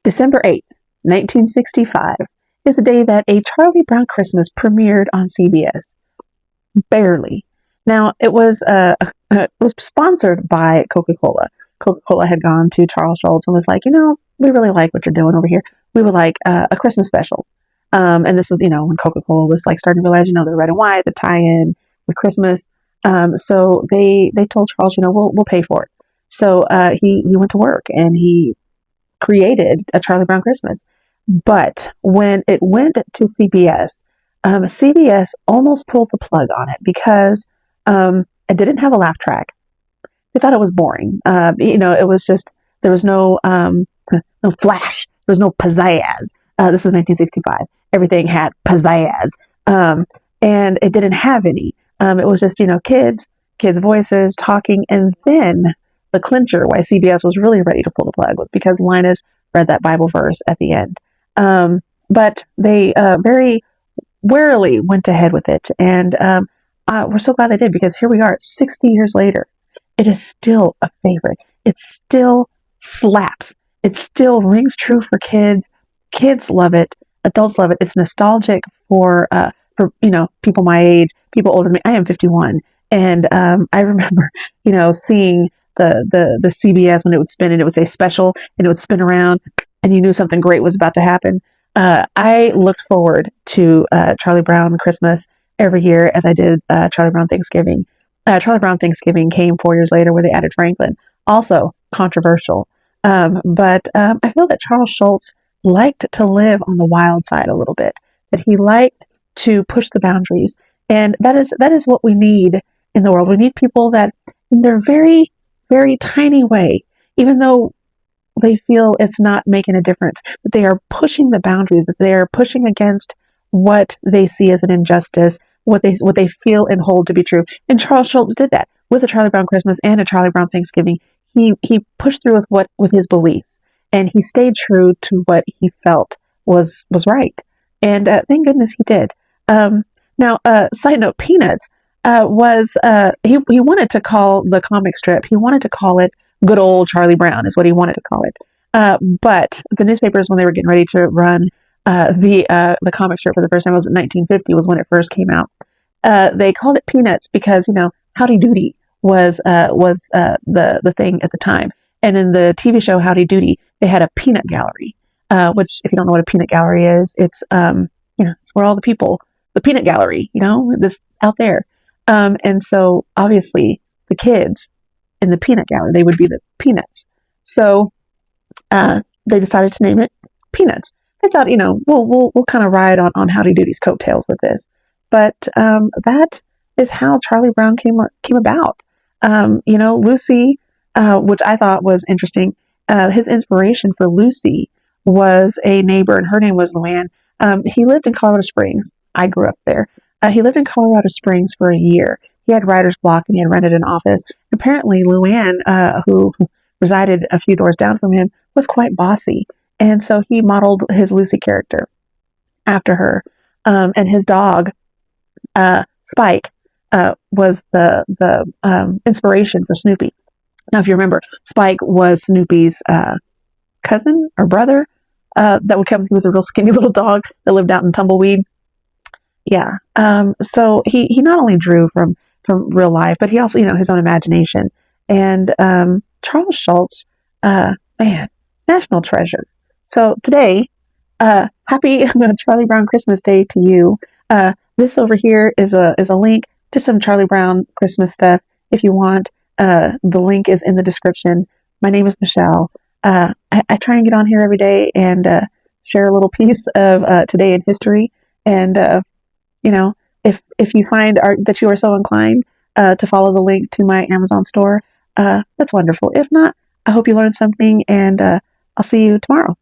December 8th, 1965 is the day that A Charlie Brown Christmas premiered on CBS. Barely. Now, it was sponsored by Coca-Cola. Coca-Cola had gone to Charles Schulz and was like, we really like what you're doing over here. We would like a Christmas special. And this was, when Coca-Cola was like starting to realize, the red and white, the tie-in with Christmas. So they told Charles, we'll pay for it. So he went to work and he created a Charlie Brown Christmas. But when it went to CBS, CBS almost pulled the plug on it because it didn't have a laugh track. They thought it was boring. It was just, there was no flash. There was no pizzazz. This was 1965. Everything had pizzazz. And it didn't have any. It was just, kids' voices talking. And then the clincher why CBS was really ready to pull the plug was because Linus read that Bible verse at the end. But they very warily went ahead with it. And we're so glad they did, because here we are 60 years later. It is still a favorite. It still slaps. It still rings true for kids. Kids love it. Adults love it. It's nostalgic for people my age, people older than me. I am 51. And I remember, seeing the CBS when it would spin and it would say special and it would spin around and you knew something great was about to happen. I looked forward to Charlie Brown Christmas every year as I did Charlie Brown Thanksgiving. Charlie Brown Thanksgiving came 4 years later where they added Franklin. Also controversial. But I feel that Charles Schulz liked to live on the wild side a little bit, that he liked to push the boundaries. And that is what we need in the world. We need people that in their very, very tiny way, even though they feel it's not making a difference, that they are pushing the boundaries, that they are pushing against what they see as an injustice, what they feel and hold to be true. And Charles Schulz did that with a Charlie Brown Christmas and a Charlie Brown Thanksgiving. He pushed through with his beliefs, and he stayed true to what he felt was right. And thank goodness he did. Now, side note, Peanuts was he wanted to call the comic strip. He wanted to call it Good Old Charlie Brown is what he wanted to call it. But the newspapers, when they were getting ready to run the comic strip for the first time, was in 1950 was when it first came out. They called it Peanuts because Howdy Doody was the thing at the time. And in the TV show Howdy Doody, they had a peanut gallery, which, if you don't know what a peanut gallery is, it's it's where all the people, the peanut gallery, this out there. And so obviously the kids in the peanut gallery, they would be the Peanuts. So they decided to name it Peanuts. They thought, we'll kind of ride on Howdy Doody's coattails with this. But that is how Charlie Brown came about. Lucy, which I thought was interesting, his inspiration for Lucy was a neighbor, and her name was Luann. He lived in Colorado Springs. I grew up there. He lived in Colorado Springs for a year. He had writer's block and he had rented an office. Apparently, Luann, who resided a few doors down from him, was quite bossy. And so he modeled his Lucy character after her. And his dog, Spike, was the inspiration for Snoopy. Now, if you remember, Spike was Snoopy's cousin or brother that would come. He was a real skinny little dog that lived out in Tumbleweed. Yeah. So he not only drew from real life, but he also, his own imagination. And Charles Schulz, man, national treasure. So today, happy Charlie Brown Christmas Day to you. This over here is a link to some Charlie Brown Christmas stuff. If you want, the link is in the description. My name is Michelle. I try and get on here every day and share a little piece of today in history. And if you find that you are so inclined to follow the link to my Amazon store, that's wonderful. If not, I hope you learned something, and I'll see you tomorrow.